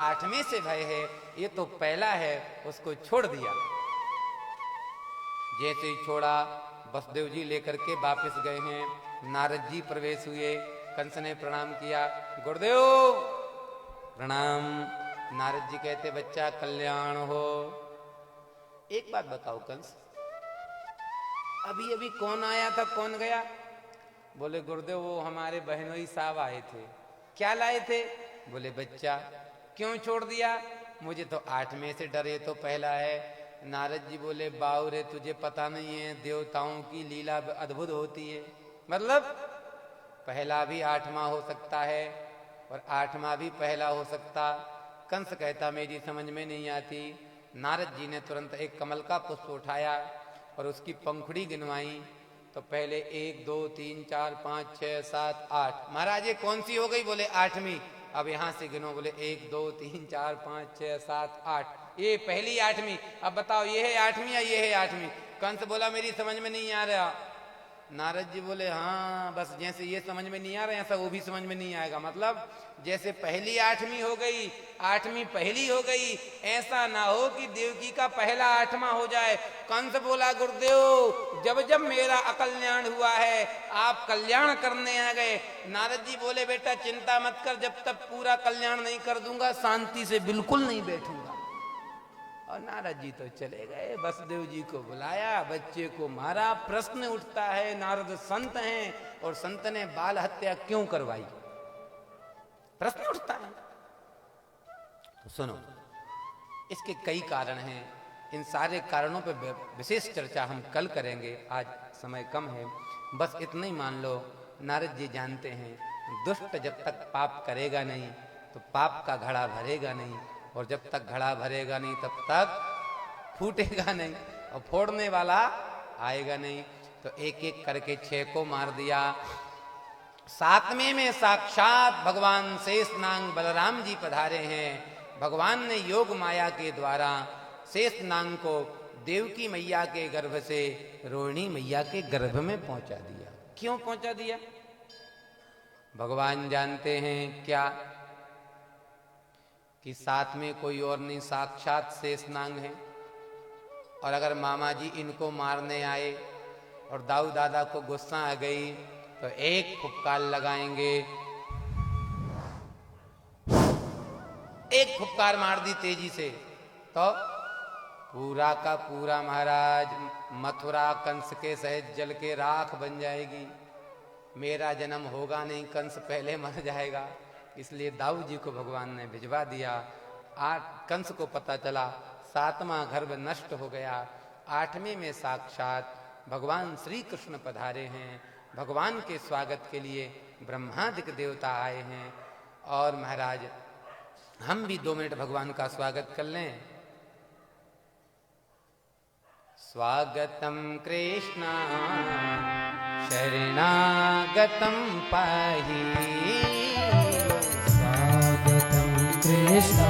8वें से भय है, ये तो पहला है, उसको छोड़ दिया। जैसे ही छोड़ा, वसुदेव जी लेकर के वापस गए हैं। नारद जी प्रवेश हुए, कंस ने प्रणाम किया, गुरुदेव प्रणाम। नारद जी कहते बच्चा कल्याण हो। एक बात बताओ कंस, अभी अभी कौन आया था कौन गया? बोले गुरुदेव वो हमारे बहनोई साहब आए थे। क्या लाए थे? बोले बच्चा। क्यों छोड़ दिया? मुझे तो 8वें से डर, ये तो पहला है। नारद जी बोले बाउरे तुझे पता नहीं है, देवताओं की लीला अद्भुत होती है। मतलब पहला भी 8वां हो सकता है और 8वां भी पहला हो सकता। कंस कहता मेरी समझ में नहीं आती। नारद जी ने तुरंत एक कमल का पुष्प उठाया और उसकी पंखुड़ी गिनवाई। तो पहले 1 2 3 4 5 6 7 8। महाराज ये कौन सी हो गई? बोले 8वीं। अब यहां से गिनो। बोले 1 2 3 4 5 6 7 8, ये पहली 8वीं। अब बताओ ये है 8वीं या ये है 8वीं? कंस बोला मेरी समझ में नहीं आ रहा। नारद जी बोले हाँ, बस जैसे ये समझ में नहीं आ रहा ऐसा वो भी समझ में नहीं आएगा। मतलब जैसे पहली 8वीं हो गई, 8वीं पहली हो गई, ऐसा ना हो कि देवकी का पहला 8वां हो जाए। कंस बोला गुरुदेव जब जब मेरा अकल्याण हुआ है आप कल्याण करने आ गए। नारद जी बोले बेटा चिंता मत कर, जब तक पूरा कल्याण नहीं कर दूंगा शांति से बिल्कुल नहीं बैठूंगा। और नारद जी तो चले गए, वसुदेव जी को बुलाया, बच्चे को मारा। प्रश्न उठता है नारद संत हैं और संत ने बाल हत्या क्यों करवाई? प्रश्न उठता है। तो सुनो, इसके कई कारण हैं। इन सारे कारणों पर विशेष चर्चा हम कल करेंगे, आज समय कम है। बस इतना ही मान लो, नारद जी जानते हैं दुष्ट जब तक पाप करेगा नहीं तो पाप का घड़ा भरेगा नहीं, और जब तक घड़ा भरेगा नहीं तब तक फूटेगा नहीं और फोड़ने वाला आएगा नहीं। तो एक एक करके 6 को मार दिया। 7वें में साक्षात भगवान शेषनाग बलराम जी पधारे हैं। भगवान ने योग माया के द्वारा शेषनाग को देवकी मैया के गर्भ से रोहिणी मैया के गर्भ में पहुंचा दिया। क्यों पहुंचा दिया? भगवान जानते हैं क्या कि 7 में कोई और नहीं साक्षात शेषनाग है। और अगर मामा जी इनको मारने आए और दाऊ दादा को गुस्सा आ गई तो एक फुफकार लगाएंगे, एक फुफकार मार दी तेजी से तो पूरा का पूरा महाराज मथुरा कंस के सहित जल के राख बन जाएगी। मेरा जन्म होगा नहीं, कंस पहले मर जाएगा। इसलिए दाऊ जी को भगवान ने भिजवा दिया। कंस को पता चला 7वां गर्भ नष्ट हो गया। 8वें में साक्षात भगवान श्री कृष्ण पधारे हैं। भगवान के स्वागत के लिए ब्रह्मादिक देवता आए हैं। और महाराज हम भी 2 मिनट भगवान का स्वागत कर लें। स्वागतम कृष्ण शरणागतम पाहि, स्वागतं कृष्ण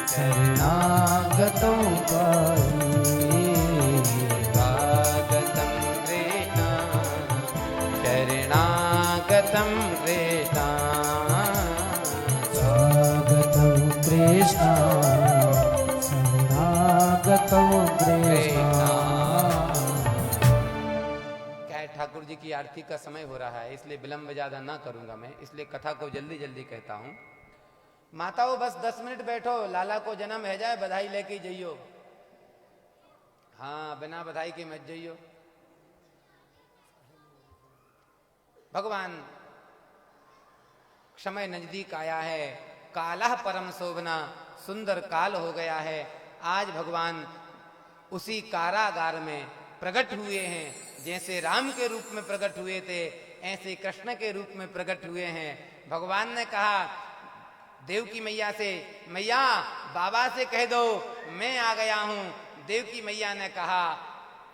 शरणागतं पाहि, स्वागतम कृष्ण शरणागतम कृष्ण, स्वागतं कृष्ण शरणागतं कृष्ण। ठाकुर जी की आरती का समय हो रहा है, इसलिए विलंब ज्यादा ना करूंगा मैं, इसलिए कथा को जल्दी जल्दी कहता हूं। माताओं बस 10 मिनट बैठो, लाला को जन्म है जाए, बधाई लेके जाइयो। हाँ बिना बधाई के मत जाइयो। भगवान समय नजदीक आया है, काला परम शोभना, सुंदर काल हो गया है। आज भगवान उसी कारागार में प्रकट हुए हैं। जैसे राम के रूप में प्रकट हुए थे ऐसे कृष्ण के रूप में प्रकट हुए हैं। भगवान ने कहा देवकी मैया से, मैया बाबा से कह दो मैं आ गया हूं। देवकी मैया ने कहा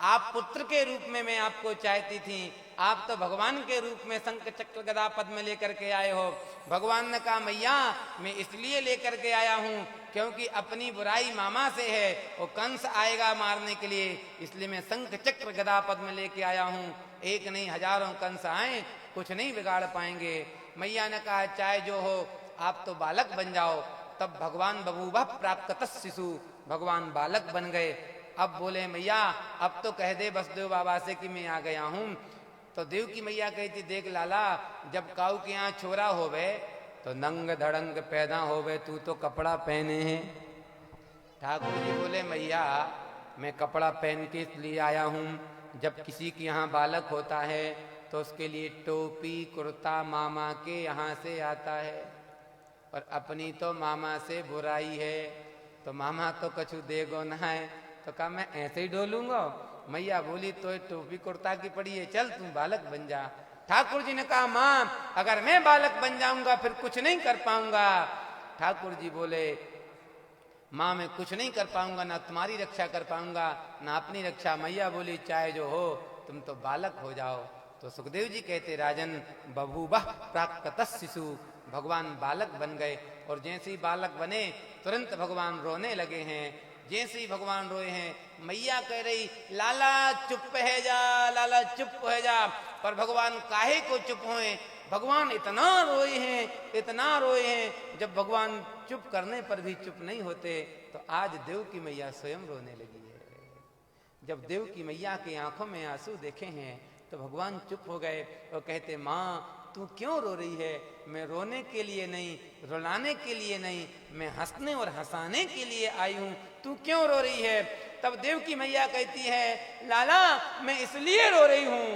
आप पुत्र के रूप में मैं आपको चाहती थी, आप तो भगवान के रूप में शंख चक्र गदा पद्म लेकर के आए हो। भगवान ने कहा मैया मैं इसलिए लेकर के आया हूं क्योंकि अपनी बुराई मामा से है, वो कंस आएगा मारने के लिए, इसलिए मैं शंख चक्र गदा पद्म लेके आया हूं। एक नहीं हजारों कंस आए कुछ नहीं बिगाड़ पाएंगे। मैया ने कहा चाहे जो हो आप तो बालक बन जाओ, तब भगवान बभूवः प्राकृत शिशु, भगवान बालक बन गए। अब बोले मैया अब तो कह दे वसुदेव बाबा से कि मैं आ गया हूं। तो देव की मैया कहती देख लाला, जब काऊ के यहाँ छोरा होवे तो नंग धड़ंग पैदा होवे, तू तो कपड़ा पहने हैं। ठाकुर जी बोले मैया मैं कपड़ा पहन के इसलिए आया हूं, जब किसी के यहाँ बालक होता है तो उसके लिए टोपी कुर्ता मामा के यहाँ से आता है, और अपनी तो मामा से बुराई है, तो मामा तो कछु देगो ना है। तो कहा मैं ऐसे ही डोलूंगा। मैया बोली तो टोपी कुर्ता की पड़ी है, चल तू बालक बन जा। ठाकुर जी ने कहा माँ अगर मैं बालक बन जाऊंगा फिर कुछ नहीं कर पाऊंगा। ठाकुर जी बोले माँ मैं कुछ नहीं कर पाऊंगा, ना तुम्हारी रक्षा कर पाऊंगा ना अपनी रक्षा। मैया बोली चाहे जो हो तुम तो बालक हो जाओ। तो सुखदेव जी कहते राजन बभूवः प्राकृत शिशु, भगवान बालक बन गए। और जैसे ही बालक बने तुरंत भगवान रोने लगे हैं। जैसे ही भगवान रोए हैं मैया कह रही लाला चुप है जा, लाला चुप है जा। पर भगवान काहे को चुप होए, भगवान इतना रोए हैं, इतना रोए हैं। जब भगवान चुप करने पर भी चुप नहीं होते तो आज देव की मैया स्वयं रोने लगी है। जब देव की मैया की आंखों में आंसू देखे हैं तो भगवान चुप हो गए और कहते माँ तू क्यों रो रही है? मैं रोने के लिए नहीं, रुलाने के लिए नहीं, मैं हंसने और हंसाने के लिए आई हूं, तू क्यों रो रही है? तब देव की मैया कहती है लाला मैं इसलिए रो रही हूं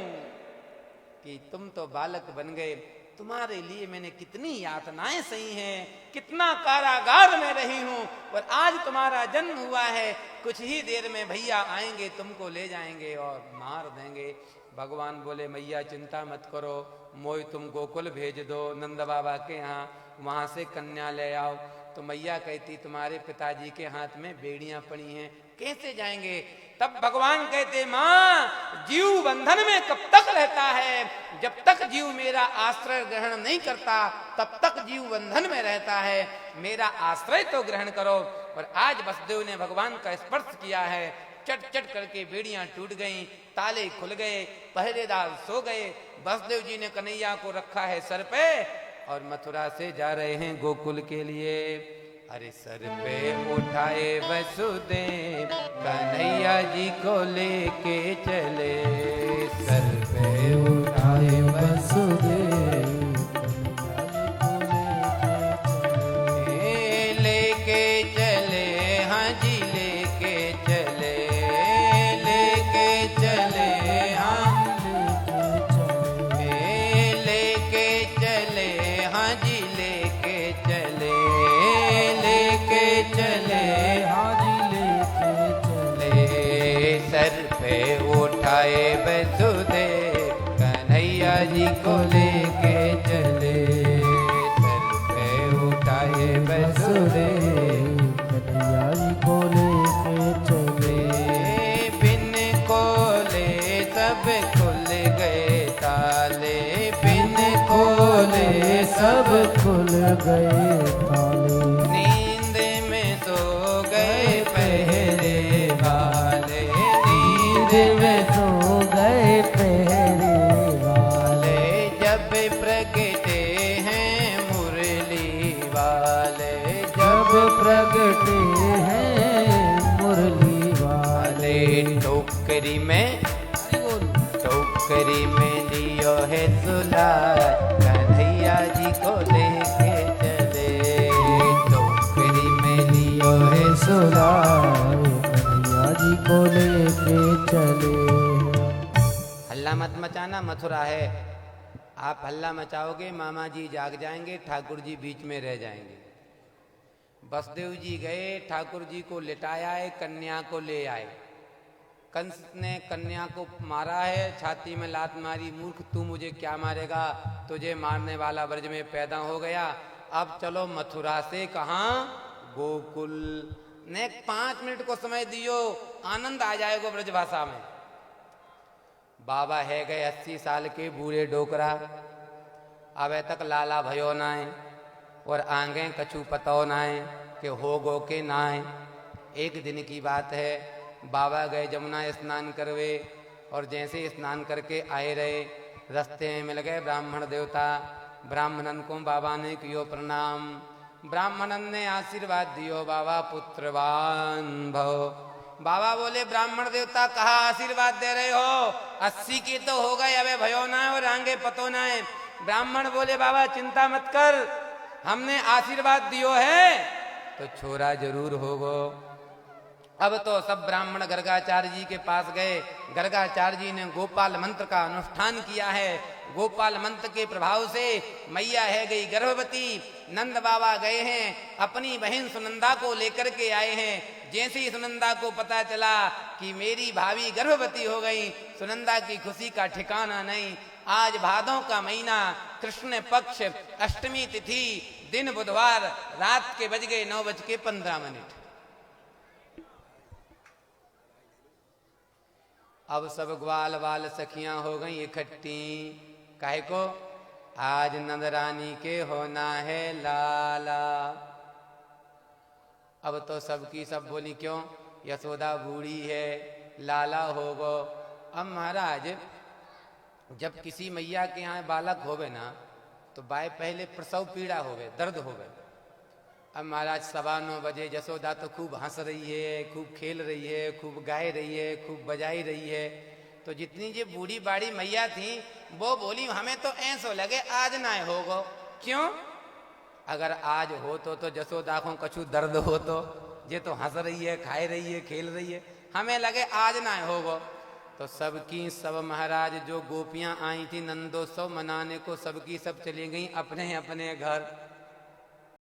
कि तुम तो बालक बन गए, तुम्हारे लिए मैंने कितनी यातनाएं सही हैं, कितना कारागार में रही हूं, और आज तुम्हारा जन्म हुआ है। कुछ ही देर में भैया आएंगे, तुमको ले जाएंगे और मार देंगे। भगवान बोले मैया चिंता मत करो, मोई तुम गोकुल भेज दो नंद बाबा के यहाँ, वहां से कन्या ले आओ। तो मैया कहती तुम्हारे पिताजी के हाथ में बेड़ियां पड़ी हैं, कैसे जाएंगे? तब भगवान कहते माँ जीव बंधन में कब तक रहता है? जब तक जीव मेरा आश्रय ग्रहण नहीं करता तब तक जीव बंधन में रहता है, मेरा आश्रय तो ग्रहण करो। और आज वसुदेव ने भगवान का स्पर्श किया है, चट चट करके बेड़ियां टूट गईं, ताले खुल गए, पहरेदार सो गए। वसुदेव जी ने कन्हैया को रखा है सर पे और मथुरा से जा रहे हैं गोकुल के लिए। अरे सर पे उठाए वसुदेव कन्हैया जी को लेके चले, सर पे उठाए वसुदेव लेके चले, हाँ जी लेके चले, लेके चले, हाँ लेके चले, हाँ जी लेके चले, लेके चले, हाँ जी लेके चले। सर पे उठाए वसुदेव कन्हैया जी को लेके चले, सर पे उठाए वसुदेव कन्हैया जी को लेके चले। बिन खोले सब खुल गए ताले, बिन खोले सब खुल गए ताले, नींद में सो गए पहरे वाले, नींद में सो गए पहरे वाले। जब प्रगटे हैं मुरली वाले, जब प्रगटे हैं मुरली वाले। टोकरी में लियो है सुलार कन्हैया जी को लेके चले, टोकरी में लियो है सुलार कन्हैया जी को लेके चले। हल्ला मत मचाना, मथुरा है, आप हल्ला मचाओगे मामा जी जाग जाएंगे, ठाकुर जी बीच में रह जाएंगे। वसुदेव जी गए, ठाकुर जी को लिटाया है, कन्या को ले आए। कंस ने कन्या को मारा है, छाती में लात मारी, मूर्ख तू मुझे क्या मारेगा, तुझे मारने वाला ब्रज में पैदा हो गया। अब चलो मथुरा से कहाँ गोकुल। ने 5 मिनट को समय दियो, आनंद आ जाएगा ब्रज भाषा में। बाबा है गए 80 साल के बूढ़े डोकरा, अब तक लाला भयो नाए और आगे कछु पतो नाए कि हो गो के नाए। एक दिन की बात है, बाबा गए जमुना स्नान करवे और जैसे स्नान करके आए रहे, रास्ते में मिल गए ब्राह्मण देवता। ब्राह्मणन को बाबा ने कियो प्रणाम। ब्राह्मणन ने आशीर्वाद दियो बाबा पुत्रवान भव। बाबा बोले ब्राह्मण देवता कहा आशीर्वाद दे रहे हो, 80 के तो हो गए, अबे भयो ना और आगे पतो ना है। ब्राह्मण बोले बाबा चिंता मत कर, हमने आशीर्वाद दियो है तो छोरा जरूर होगो। अब तो सब ब्राह्मण गर्गाचार्य जी के पास गए। गर्गाचार्य जी ने गोपाल मंत्र का अनुष्ठान किया है। गोपाल मंत्र के प्रभाव से मैया है गई गर्भवती। नंद बाबा गए हैं, अपनी बहन सुनंदा को लेकर के आए हैं। जैसे ही सुनंदा को पता चला कि मेरी भाभी गर्भवती हो गई, सुनंदा की खुशी का ठिकाना नहीं। आज भादों का महीना, कृष्ण पक्ष, अष्टमी तिथि, दिन बुधवार, रात के बज गए 9:15। अब सब ग्वाल वाल सखियां हो गई इकट्ठी। काहे को? आज नंद रानी के होना है लाला। अब तो सबकी सब बोली क्यों? यशोदा बूढ़ी है, लाला होगो। अब महाराज जब किसी मैया के यहाँ बालक होवे ना तो बाय पहले प्रसव पीड़ा होवे, दर्द होवे। अब महाराज 9:15 बजे यशोदा तो खूब हंस रही है, खूब खेल रही है, खूब गाए रही है, खूब बजाई रही है। तो जितनी ये बूढ़ी बाड़ी मैया थी वो बोली हमें तो ऐसो लगे आज ना होगो। क्यों? अगर आज हो तो यशोदा को कछु दर्द हो तो ये तो हंस रही है, खाए रही है, खेल रही है, हमें लगे आज ना होगो। तो सबकी सब महाराज जो गोपियां आई थी नंदोत्सव मनाने को, सबकी सब चली गई अपने अपने घर।